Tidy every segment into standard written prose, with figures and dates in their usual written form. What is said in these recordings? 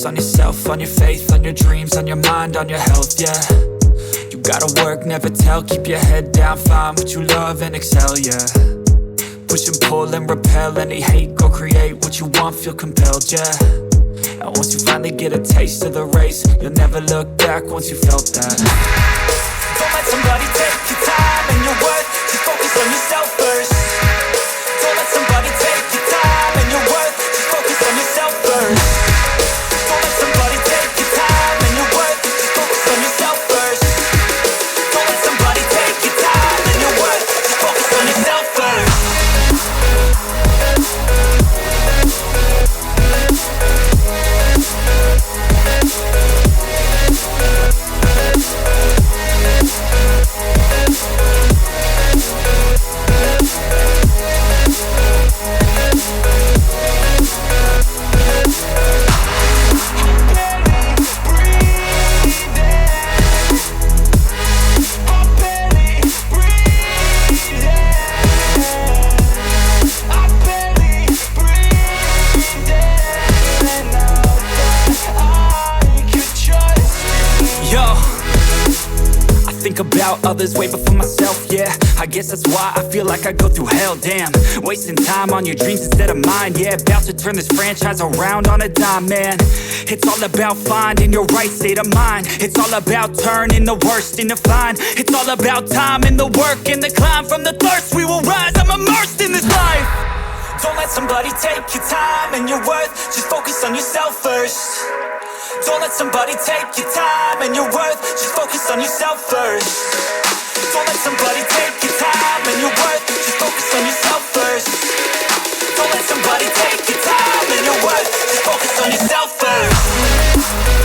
focus on yourself, on your faith, on your dreams, on your mind, on your health, yeah. You gotta work, never tell, keep your head down, find what you love and excel, yeah. Push and pull and repel any hate, go create what you want, feel compelled, yeah. And once you finally get a taste of the race, you'll never look back once you felt that. Don't let somebody take your time and your worth, just focus on yourself first. Don't let somebody take your time and your worth, just focus on yourself first. Don't let somebody take your time and your worth, just focus on yourself first. Don't let somebody take your time and your worth, just focus on yourself first. Think about others way before myself, yeah. I guess that's why I feel like I go through hell, damn. Wasting time on your dreams instead of mine, yeah. About to turn this franchise around on a dime, man. It's all about finding your right state of mind. It's all about turning the worst into fine. It's all about time and the work and the climb. From the thirst we will rise, I'm immersed in this life. Don't let somebody take your time and your worth, just focus on yourself first. Don't let somebody take your time and your worth, just focus on yourself first. Don't let somebody take your time and your worth, just focus on yourself first. Don't let somebody take your time and your worth, just focus on yourself first.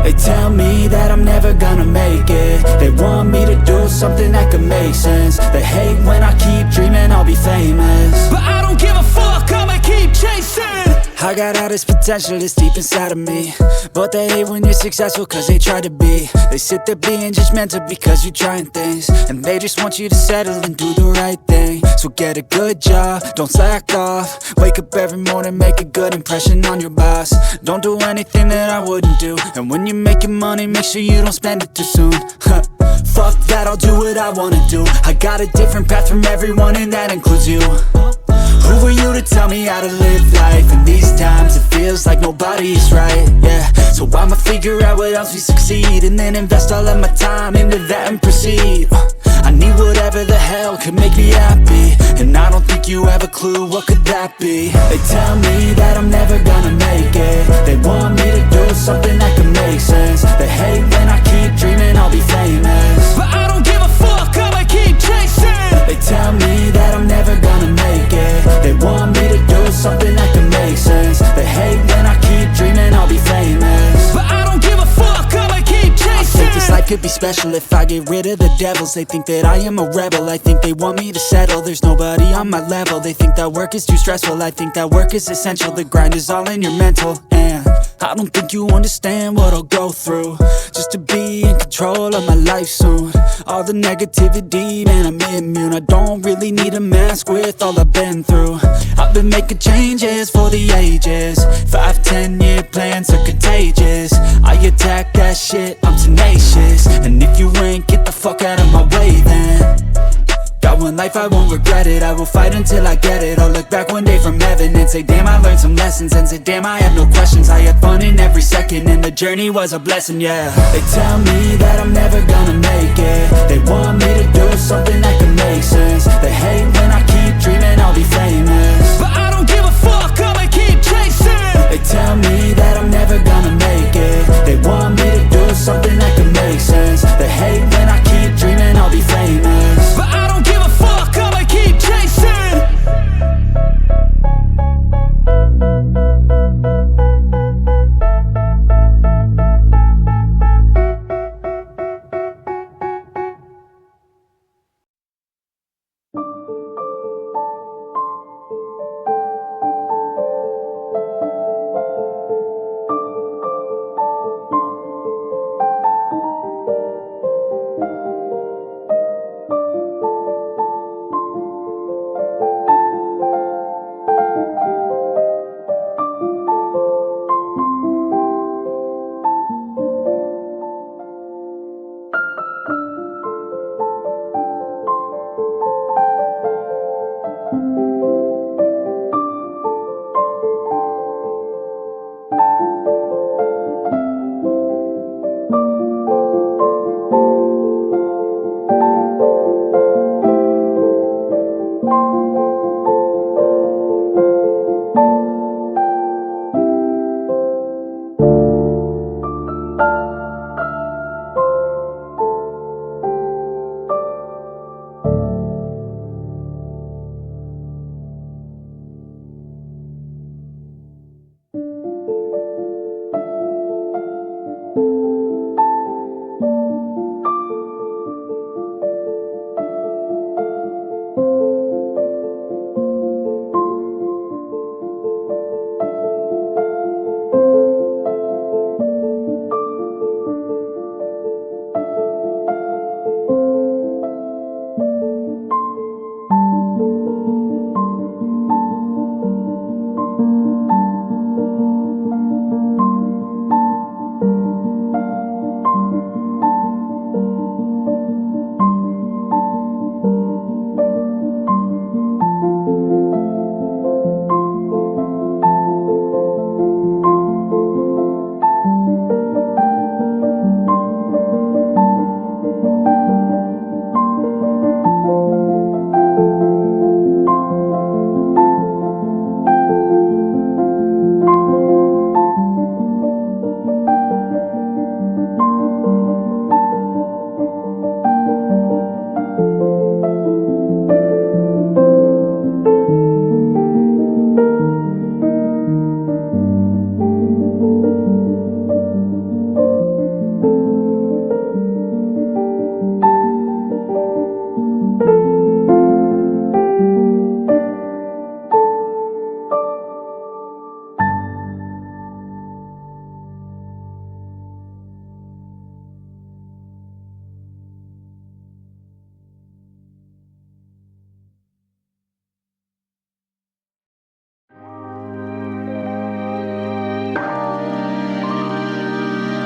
They tell me that I'm never gonna make it. They want me to do something that could make sense. They hate when I keep dreaming I'll be famous, but I don't give a fuck, I'ma keep chasing. I got all this potential that's deep inside of me, but they hate when you're successful cause they try to be. They sit there being judgmental because you're trying things, and they just want you to settle and do the right thing. So get a good job, don't slack off. Wake up every morning, make a good impression on your boss. Don't do anything that I wouldn't do, and when you're making money, make sure you don't spend it too soon. Fuck that, I'll do what I wanna do. I got a different path from everyone, and that includes you. Who are you to tell me how to live life? In these times it feels like nobody is right, yeah. So I'ma figure out what else we succeed, and then invest all of my time into that and proceed. I need whatever the hell could make me happy, and I don't think you have a clue what could that be. They tell me that I'm never gonna make it. They want me to do something that could make sense. They hate when I keep dreaming I'll be famous, but I don't give a fuck, I'ma keep chasing. They tell me that I'm never gonna make it. They want me to do something that can make sense. They hate when I keep dreaming I'll be famous, but I don't give a fuck, I'ma keep chasing. I think this life could be special if I get rid of the devils. They think that I am a rebel, I think they want me to settle. There's nobody on my level. They think that work is too stressful, I think that work is essential. The grind is all in your mental, and I don't think you understand what I'll go through just to be in control of my life soon. All the negativity, man, I'm immune. I don't really need a mask with all I've been through. I've been making changes for the ages. 5-10 year plans are contagious. I attack that shit, I'm tenacious. And if you ain't, get the fuck out of my way then. Got one life, I won't regret it. I will fight until I get it. I'll look back one day from heaven and say damn I learned some lessons, and say damn I had no questions. I had fun in every second and the journey was a blessing, yeah. They tell me that I'm never gonna make it. They want me to do something that can make sense. They hate when I